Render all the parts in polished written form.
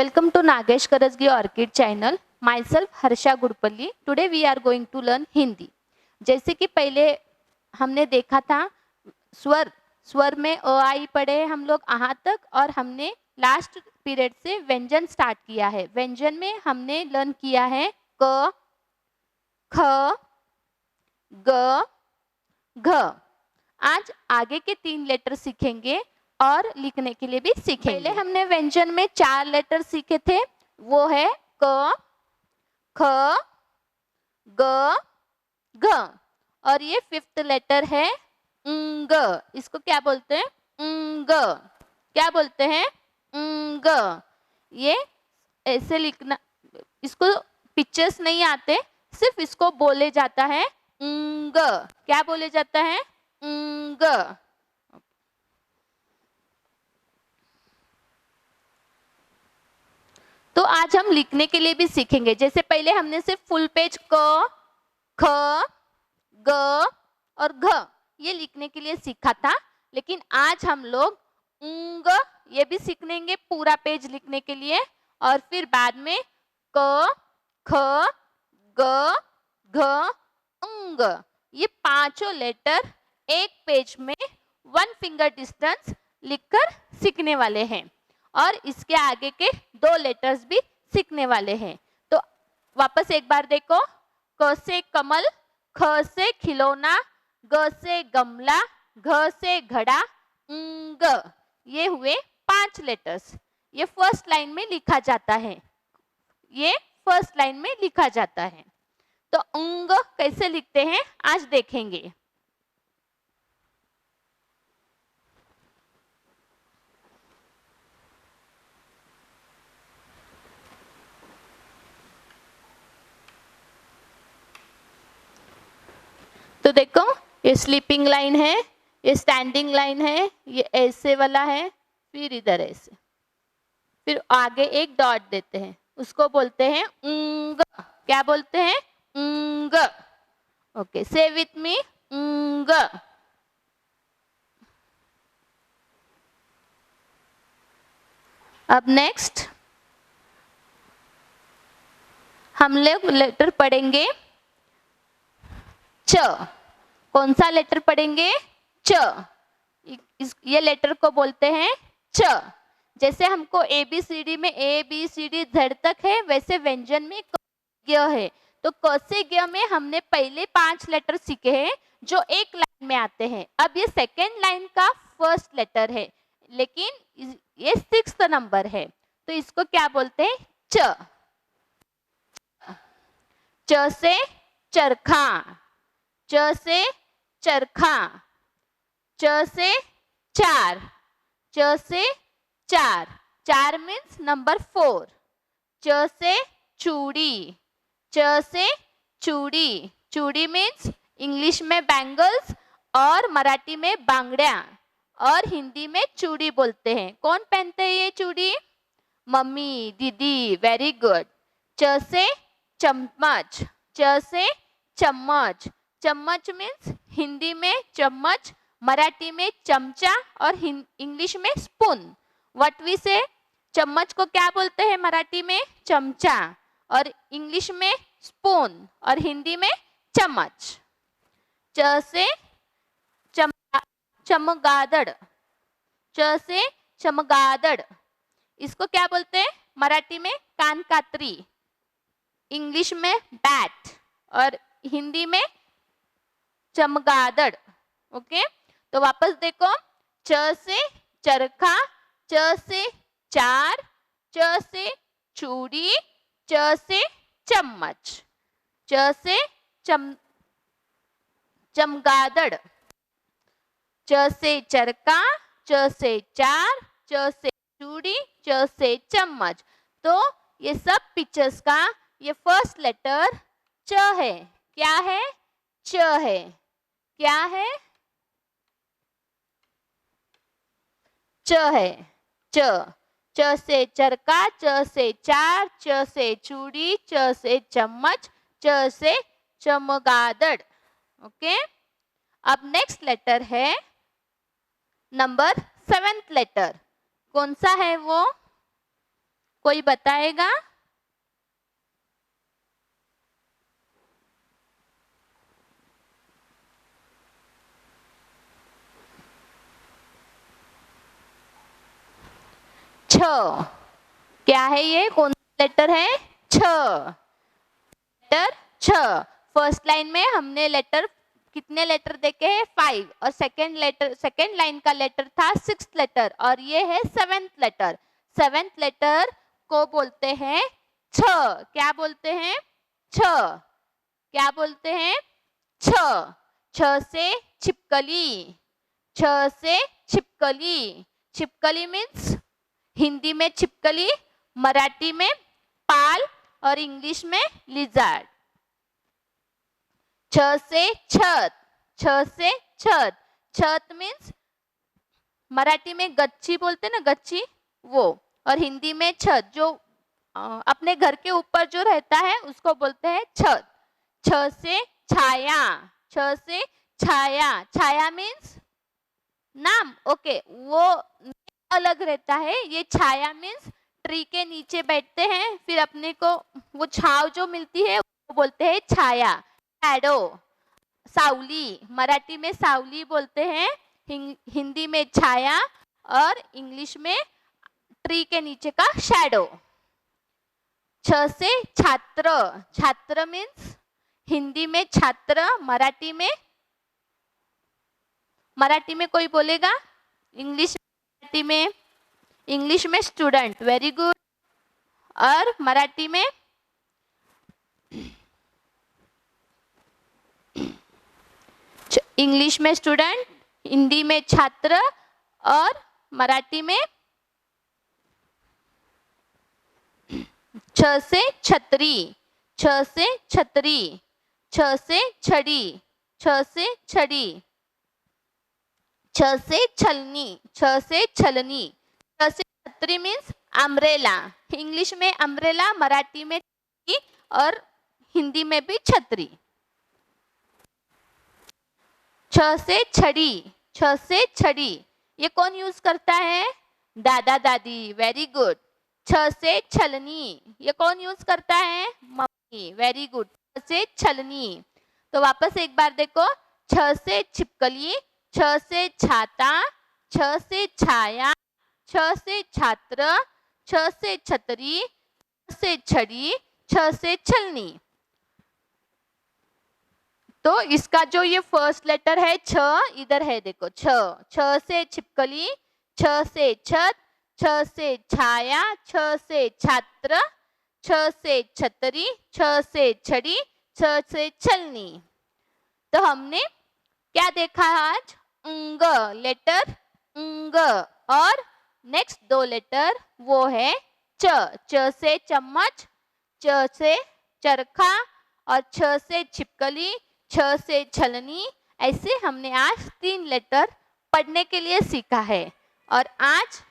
Welcome to Nagesh Karasgi Orchid channel. Myself Harsha Gudpalli. Today we are going to learn Hindi. जैसे कि पहले हमने देखा था स्वर में अ आई पढ़े हम लोग यहाँ तक, और हमने लास्ट पीरियड से व्यंजन स्टार्ट किया है। व्यंजन में हमने लर्न किया है क, ख, ग, घ। आज आगे के 3 लेटर सीखेंगे और लिखने के लिए भी सीखेंगे। पहले हमने व्यंजन में 4 लेटर सीखे थे, वो है क, ख, ग, घ, और ये 5th लेटर है ंग। इसको क्या बोलते हैं? ंग। क्या बोलते हैं? ंग। ये ऐसे लिखना, इसको पिक्चर्स नहीं आते, सिर्फ इसको बोले जाता है ंग। क्या बोले जाता है? ंग। तो आज हम लिखने के लिए भी सीखेंगे। जैसे पहले हमने सिर्फ फुल पेज क, ख, ग और घ ये लिखने के लिए सीखा था, लेकिन आज हम लोग ंग ये भी सीखेंगे पूरा पेज लिखने के लिए, और फिर बाद में क, ख, ग, घ, ंग ये 5 लेटर एक पेज में 1 फिंगर डिस्टेंस लिखकर सीखने वाले हैं, और इसके आगे के 2 लेटर्स भी सीखने वाले हैं। तो वापस एक बार देखो, क से कमल, ख से खिलौना, ग से गमला, घ से घड़ा, ंग ये हुए 5 लेटर्स। ये फर्स्ट लाइन में लिखा जाता है, ये फर्स्ट लाइन में लिखा जाता है। तो ंग कैसे लिखते हैं आज देखेंगे। तो देखो, ये स्लीपिंग लाइन है, ये स्टैंडिंग लाइन है, ये ऐसे वाला है, फिर इधर ऐसे, फिर आगे एक डॉट देते हैं, उसको बोलते हैं ंग। क्या बोलते हैं? ंग। ओके, से विथ मी, ंग। अब नेक्स्ट हम लोग लेटर पढ़ेंगे च। कौन सा लेटर पढ़ेंगे? च। ये लेटर को बोलते हैं च। जैसे हमको ABCD में ABCD Z तक है, वैसे व्यंजन में क ग है। तो क से ग में हमने पहले 5 लेटर सीखे हैं जो एक लाइन में आते हैं। अब ये सेकेंड लाइन का फर्स्ट लेटर है, लेकिन ये 6th नंबर है, तो इसको क्या बोलते हैं? च। च से चरखा, च से चरखा, च से चार, च से चार, 4 मीन्स नंबर 4। च से चूड़ी, च से चूड़ी, चूड़ी मीन्स इंग्लिश में बैंगल्स और मराठी में बांगड़िया और हिंदी में चूड़ी बोलते हैं। कौन पहनते हैं ये चूड़ी? मम्मी, दीदी। Very good. च से चम्मच, च से चम्मच, चम्मच मीन्स हिंदी में चम्मच, मराठी में चमचा और इंग्लिश में स्पून। व्हाट वी से? चम्मच को क्या बोलते हैं मराठी में? चमचा, और इंग्लिश में स्पून, और हिंदी में चम्मच। च से चमगादड़, च से चमगादड़, इसको क्या बोलते हैं मराठी में? कान कातरी, इंग्लिश में बैट और हिंदी में चमगादड़। ओके, तो वापस देखो, च से चरखा, च से चार, च से चूड़ी, च से चम्मच, च से चमगादड़, च से चरखा, च से चार, च से चूड़ी, च से चम्मच। तो ये सब पिक्चर्स का ये फर्स्ट लेटर च है। क्या है? च है। क्या है? च है। च। च से चरखा, च से चार, च से चूड़ी, च से चम्मच, च से चमगादड़। ओके, अब नेक्स्ट लेटर है नंबर 7th लेटर। कौन सा है वो? कोई बताएगा? छ। क्या है ये? कौन सा लेटर है? छ। लेटर छ। फर्स्ट लाइन में हमने लेटर कितने लेटर देखे हैं? 5। और सेकेंड लाइन का लेटर था 6th लेटर और ये है 7th लेटर। 7th लेटर को बोलते हैं छ। क्या बोलते हैं? छ। क्या बोलते हैं? छ। छ से छिपकली। छ से छिपकली। छिपकली मीन्स हिंदी में छिपकली, मराठी में पाल और इंग्लिश में लिजार्ड। छ से छत। छ से छत। छत मीन्स मराठी में गच्ची बोलते ना, गच्ची वो, और हिंदी में छत, जो अपने घर के ऊपर जो रहता है उसको बोलते हैं छत। छ से छाया। छ से छाया। छाया मीन्स नाम, ओके, वो अलग रहता है। ये छाया मीन्स ट्री के नीचे बैठते हैं, फिर अपने को वो छाव जो मिलती है वो बोलते हैं छाया, शैडो। सावली, मराठी में सावली बोलते हैं, हिंदी में छाया और इंग्लिश में ट्री के नीचे का शैडो। छ से छात्र। छात्र मीन्स हिंदी में छात्र, मराठी में कोई बोलेगा? इंग्लिश में स्टूडेंट, वेरी गुड। और मराठी में इंग्लिश में स्टूडेंट, हिंदी में छात्र और मराठी में छ से छतरी। छ से छतरी। छ से छड़ी। छ से छड़ी। छ से छलनी। छ से छलनी। छ से छतरी मीन्स अम्ब्रेला। इंग्लिश में अम्ब्रेला, मराठी में छतरी और हिंदी में भी छतरी। छ से छड़ी। छ से छड़ी ये कौन यूज करता है? दादा दादी, वेरी गुड। छ से छलनी ये कौन यूज करता है? Mummy, very good. छ से छलनी। तो वापस एक बार देखो, छ से छिपकली, छ से छाता, छ से छाया, छ से छात्र, छ से छतरी, छ से छड़ी, छ से छलनी। तो इसका जो ये फर्स्ट लेटर है छ, इधर है देखो, छ। छ से छिपकली, छ से छत, छ से छाया, छ से छात्र, छ से छतरी, छ से छड़ी, छ से छलनी। तो हमने क्या देखा आज? अंग, लेटर अंग। और नेक्स्ट दो लेटर वो है च। च से चम्मच, च से चरखा और छ से छिपकली, छ से छलनी। ऐसे हमने आज 3 लेटर पढ़ने के लिए सीखा है। और आज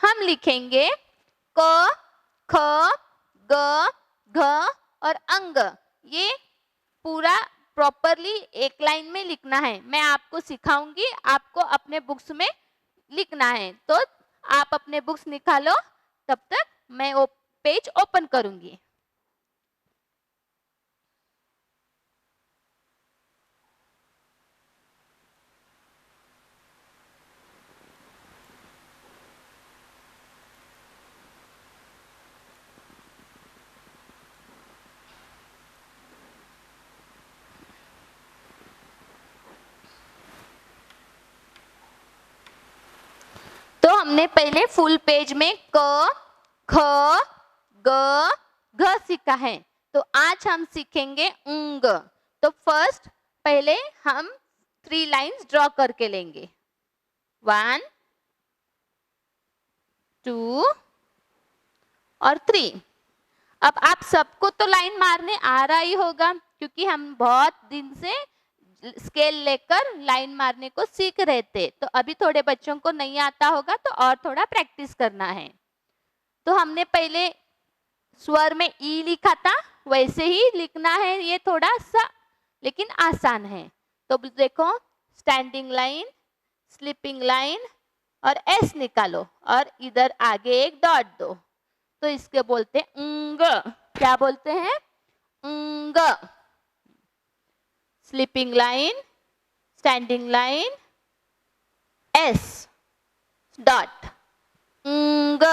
हम लिखेंगे क, ख, ग, घ और अंग। ये पूरा प्रॉपरली एक लाइन में लिखना है। मैं आपको सिखाऊंगी, आपको अपने बुक्स में लिखना है। तो आप अपने बुक्स निकालो, तब तक मैं वो पेज ओपन करूंगी। तो हमने पहले फुल पेज में क, ख, ग, घ सीखा है। तो आज हम सीखेंगे उंग। तो फर्स्ट पहले हम 3 लाइन्स ड्रॉ करके लेंगे। 1, 2 और 3। अब आप सबको तो लाइन मारने आ रहा ही होगा, क्योंकि हम बहुत दिन से स्केल लेकर लाइन मारने को सीख रहे थे। तो अभी थोड़े बच्चों को नहीं आता होगा, तो और थोड़ा प्रैक्टिस करना है। तो हमने पहले स्वर में ई लिखा था, वैसे ही लिखना है। ये थोड़ा सा लेकिन आसान है। तो देखो, स्टैंडिंग लाइन, स्लीपिंग लाइन और एस निकालो और इधर आगे एक डॉट दो, तो इसके बोलते हैं अंग। क्या बोलते हैं? अंग। Sleeping line, standing line, S dot, अंग।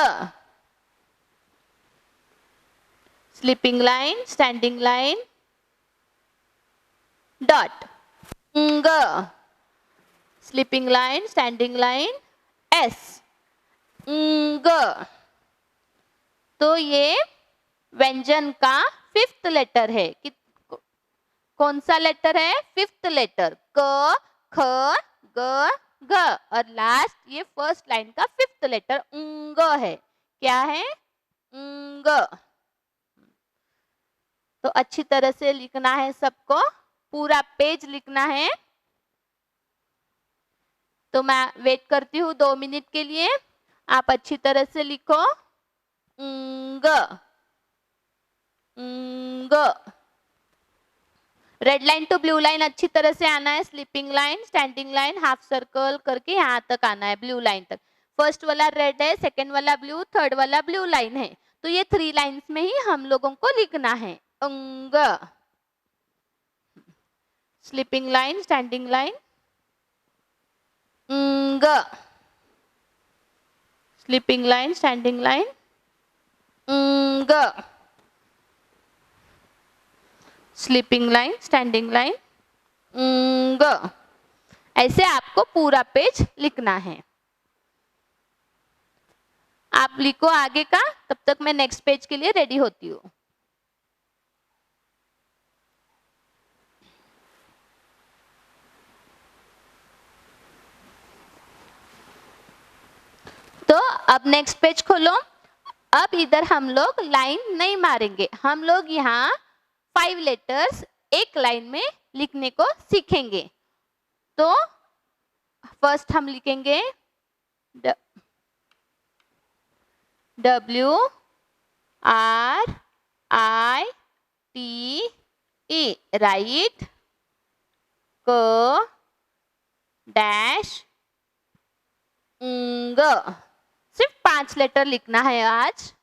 Sleeping line, standing line, dot, अंग। Sleeping line, standing line, S, अंग। तो ये व्यंजन का फिफ्थ लेटर है। कौन सा लेटर है? फिफ्थ लेटर, क, ख, ग, घ। और लास्ट ये फर्स्ट लाइन का फिफ्थ लेटर अंग है। क्या है? अंग। तो अच्छी तरह से लिखना है सबको, पूरा पेज लिखना है। तो मैं वेट करती हूँ 2 मिनट के लिए, आप अच्छी तरह से लिखो। अंग, अंग। Red line to blue line अच्छी तरह से आना है। Sleeping line, standing line, half circle करके यहाँ तक आना है, ब्लू लाइन तक। फर्स्ट वाला रेड है, सेकेंड वाला ब्लू, थर्ड वाला ब्लू लाइन है। तो ये 3 लाइन्स में ही हम लोगों को लिखना है अंग। स्लीपिंग लाइन, स्टैंडिंग लाइन, अंग। स्लीपिंग लाइन, स्टैंडिंग लाइन, अंग। स्लीपिंग लाइन, स्टैंडिंग लाइन, अंग। ऐसे आपको पूरा पेज लिखना है। आप लिखो आगे का, तब तक मैं नेक्स्ट पेज के लिए रेडी होती हूँ। तो अब नेक्स्ट पेज खोलो। अब इधर हम लोग लाइन नहीं मारेंगे, हम लोग यहाँ 5 लेटर्स एक लाइन में लिखने को सीखेंगे। तो फर्स्ट हम लिखेंगे W R I T E, right. क डैश अंग। सिर्फ 5 लेटर लिखना है आज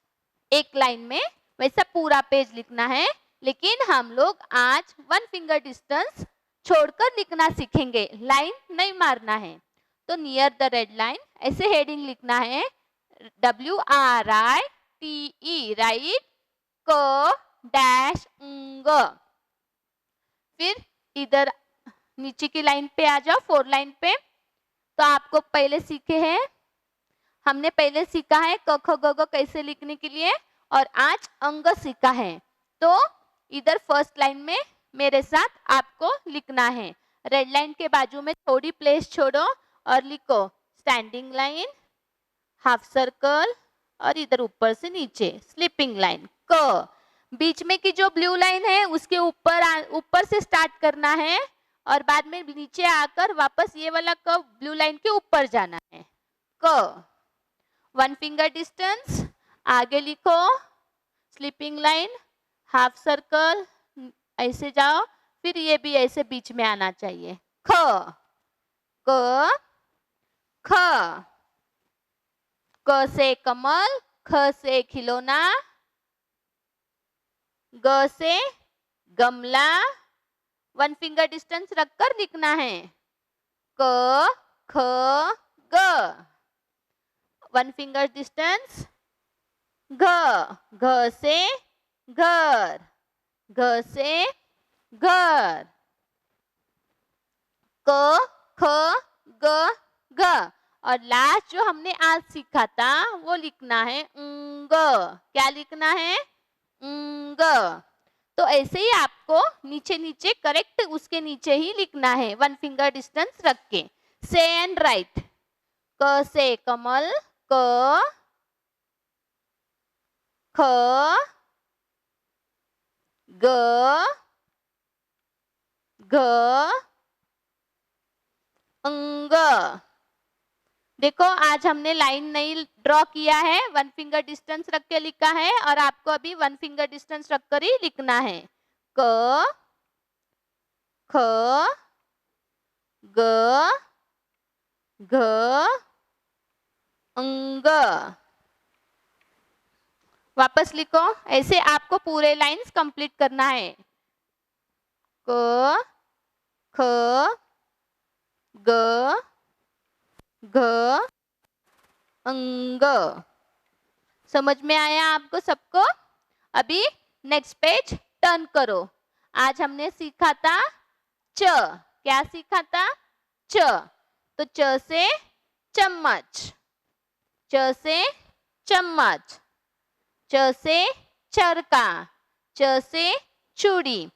एक लाइन में, वैसा पूरा पेज लिखना है। लेकिन हम लोग आज 1 फिंगर डिस्टेंस छोड़कर लिखना सीखेंगे, लाइन नहीं मारना है। तो नियर द रेड लाइन ऐसे हेडिंग लिखना है, WRITE, राइट। क डैश अंग। फिर इधर नीचे की लाइन पे आ जाओ, 4 लाइन पे। तो आपको पहले सीखे हैं, हमने पहले सीखा है क ख ग घ कैसे लिखने के लिए, और आज अंग सीखा है। तो इधर फर्स्ट लाइन में मेरे साथ आपको लिखना है। रेड लाइन के बाजू में थोड़ी प्लेस छोड़ो और लिखो स्टैंडिंग लाइन, हाफ सर्कल, और इधर ऊपर से नीचे स्लीपिंग लाइन, क। बीच में की जो ब्लू लाइन है उसके ऊपर से स्टार्ट करना है, और बाद में नीचे आकर वापस ये वाला क ब्लू लाइन के ऊपर जाना है, क। 1 फिंगर डिस्टेंस आगे लिखो, स्लीपिंग लाइन, हाफ सर्कल, ऐसे जाओ। फिर ये भी ऐसे बीच में आना चाहिए, ख, क, ख। क से कमल, ख से खिलौना, ग से गमला। 1 फिंगर डिस्टेंस रखकर लिखना है, क ख ग। 1 फिंगर डिस्टेंस, घ, घ से घर, घ से घर। क ख ग घ। और लास्ट जो हमने आज सीखा था वो लिखना है अंग। क्या लिखना है? अंग। तो ऐसे ही आपको नीचे नीचे करेक्ट उसके नीचे ही लिखना है 1 फिंगर डिस्टेंस रख के। से एंड राइट, क से कमल, क, ख, ग, घ, अंग। देखो आज हमने लाइन नहीं ड्रॉ किया है, 1 फिंगर डिस्टेंस रख के लिखा है, और आपको अभी 1 फिंगर डिस्टेंस रखकर ही लिखना है। क, ख, ग, घ, अंग। वापस लिखो, ऐसे आपको पूरे लाइंस कंप्लीट करना है। क, ख, ग, घ, अंग। समझ में आया आपको सबको? अभी नेक्स्ट पेज टर्न करो। आज हमने सीखा था च। क्या सीखा था? च। तो च से चम्मच, च से चम्मच, च से चरखा, च से चूड़ी।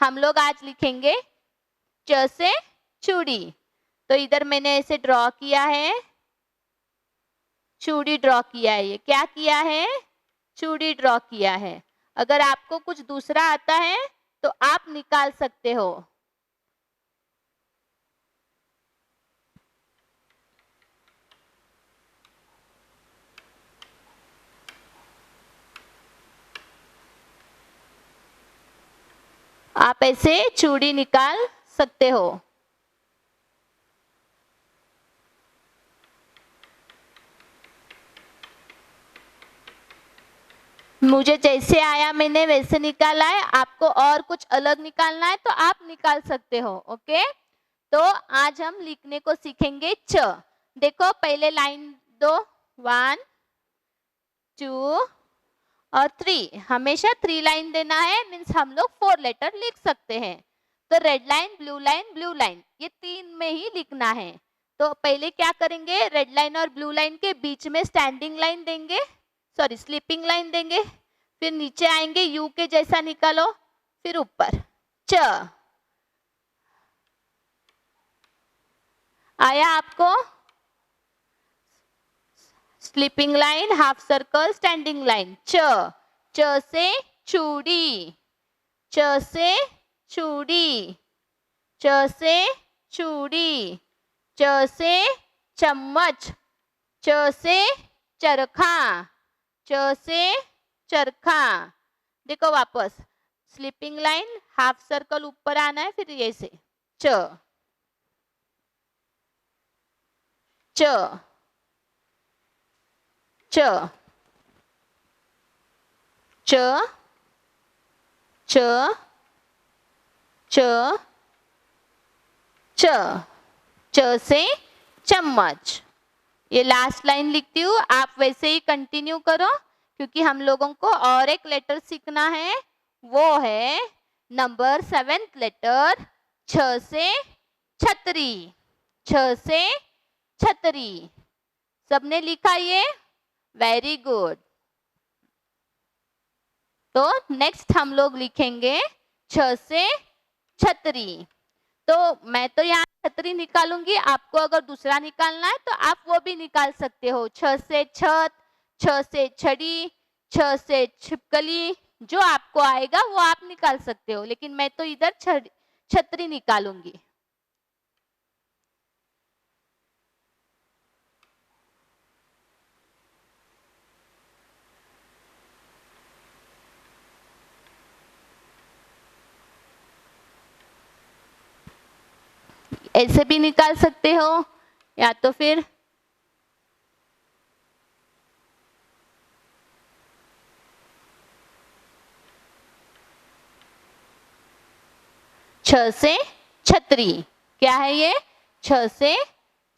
हम लोग आज लिखेंगे च से चूड़ी। तो इधर मैंने ऐसे ड्रॉ किया है, चूड़ी ड्रॉ किया है। ये क्या किया है? चूड़ी ड्रॉ किया है। अगर आपको कुछ दूसरा आता है तो आप निकाल सकते हो। आप ऐसे चूड़ी निकाल सकते हो। मुझे जैसे आया मैंने वैसे निकाला है। आपको और कुछ अलग निकालना है तो आप निकाल सकते हो। ओके, तो आज हम लिखने को सीखेंगे च। देखो पहले लाइन दो, 1 2 और 3। हमेशा 3 लाइन देना है, मीन्स हम लोग 4 लेटर लिख सकते हैं। तो रेड लाइन, ब्लू लाइन ये 3 में ही लिखना है। तो पहले क्या करेंगे, रेड लाइन और ब्लू लाइन के बीच में स्टैंडिंग लाइन देंगे, सॉरी स्लीपिंग लाइन देंगे। फिर नीचे आएंगे, यू के जैसा निकालो, फिर ऊपर च। आया आपको? Sleeping line, half circle, standing line. च, च से चूड़ी, च से चूड़ी, च से चूड़ी, च से चम्मच, च से चरखा, च से चरखा। देखो वापस स्लीपिंग लाइन, हाफ सर्कल ऊपर आना है, फिर ये से च, च, च, च, च, च, च, च से चम्मच। ये लास्ट लाइन लिखती हूँ, आप वैसे ही कंटिन्यू करो क्योंकि हम लोगों को और एक लेटर सीखना है, वो है नंबर 7th लेटर, छ से छतरी, छ से छतरी। सबने लिखा ये? Very good. तो नेक्स्ट हम लोग लिखेंगे छ से छतरी। तो मैं तो यहाँ छतरी निकालूंगी, आपको अगर दूसरा निकालना है तो आप वो भी निकाल सकते हो। छ से छत, छ से छड़ी, छ से छिपकली, जो आपको आएगा वो आप निकाल सकते हो, लेकिन मैं तो इधर छतरी निकालूंगी। ऐसे भी निकाल सकते हो या तो फिर छ से छतरी। क्या है ये? छ से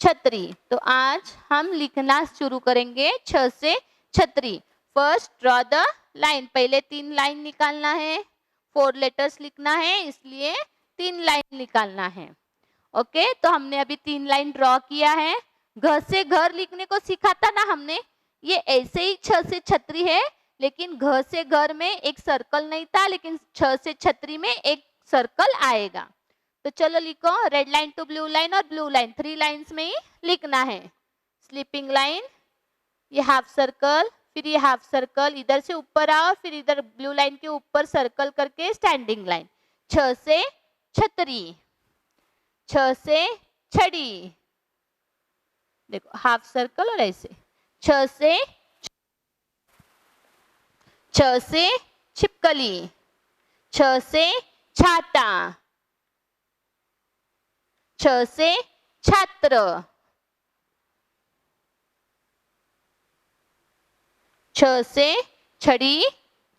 छतरी। तो आज हम लिखना शुरू करेंगे छ से छतरी। फर्स्ट ड्रॉ द लाइन, पहले 3 लाइन निकालना है, 4 लेटर्स लिखना है, इसलिए 3 लाइन निकालना है। ओके, तो हमने अभी 3 लाइन ड्रॉ किया है। घर से घर लिखने को सीखा था ना हमने, ये ऐसे ही छ से छतरी है, लेकिन घर से घर में एक सर्कल नहीं था, लेकिन छ से छतरी में एक सर्कल आएगा। तो चलो लिखो, red line to blue line और ब्लू लाइन, 3 लाइन्स में ही लिखना है। स्लीपिंग लाइन, ये हाफ सर्कल, फिर ये हाफ सर्कल, इधर से ऊपर आओ, फिर इधर ब्लू लाइन के ऊपर सर्कल करके स्टैंडिंग लाइन। छ से छतरी, छ से छड़ी, देखो हाफ सर्कल और ऐसे, छ से छिपकली, छ से छाता, छ से छात्र, छ से छड़ी,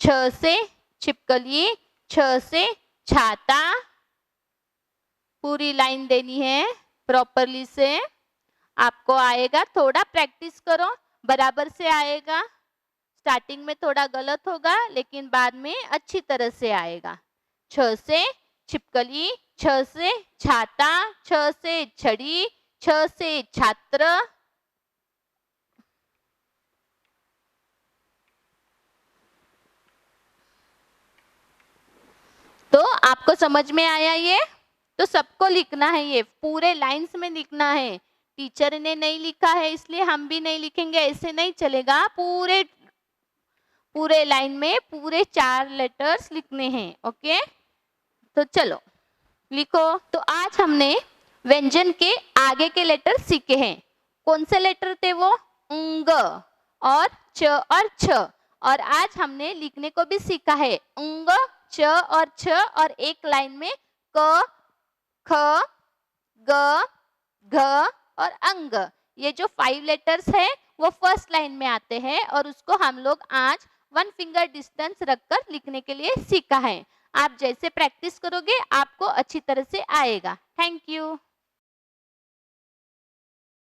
छ से छिपकली, छ से छाता। पूरी लाइन देनी है प्रॉपरली से, आपको आएगा। थोड़ा प्रैक्टिस करो, बराबर से आएगा। स्टार्टिंग में थोड़ा गलत होगा लेकिन बाद में अच्छी तरह से आएगा। छ से छिपकली, छ से छाता, छ से छड़ी, छ से छात्र। तो आपको समझ में आया ये? तो सबको लिखना है, ये पूरे लाइंस में लिखना है। टीचर ने नहीं लिखा है इसलिए हम भी नहीं लिखेंगे, ऐसे नहीं चलेगा। पूरे लाइन में पूरे 4 लेटर्स लिखने हैं। ओके, तो चलो लिखो। तो आज हमने व्यंजन के आगे के लेटर सीखे हैं। कौन से लेटर थे वो? अंग और च और छ। और आज हमने लिखने को भी सीखा है, अंग, च और छ, और एक लाइन में क, ख, ग, घ और अंग। ये जो 5 लेटर्स है वो फर्स्ट लाइन में आते हैं और उसको हम लोग आज 1 फिंगर डिस्टेंस रखकर लिखने के लिए सीखा है। आप जैसे प्रैक्टिस करोगे आपको अच्छी तरह से आएगा। Thank you.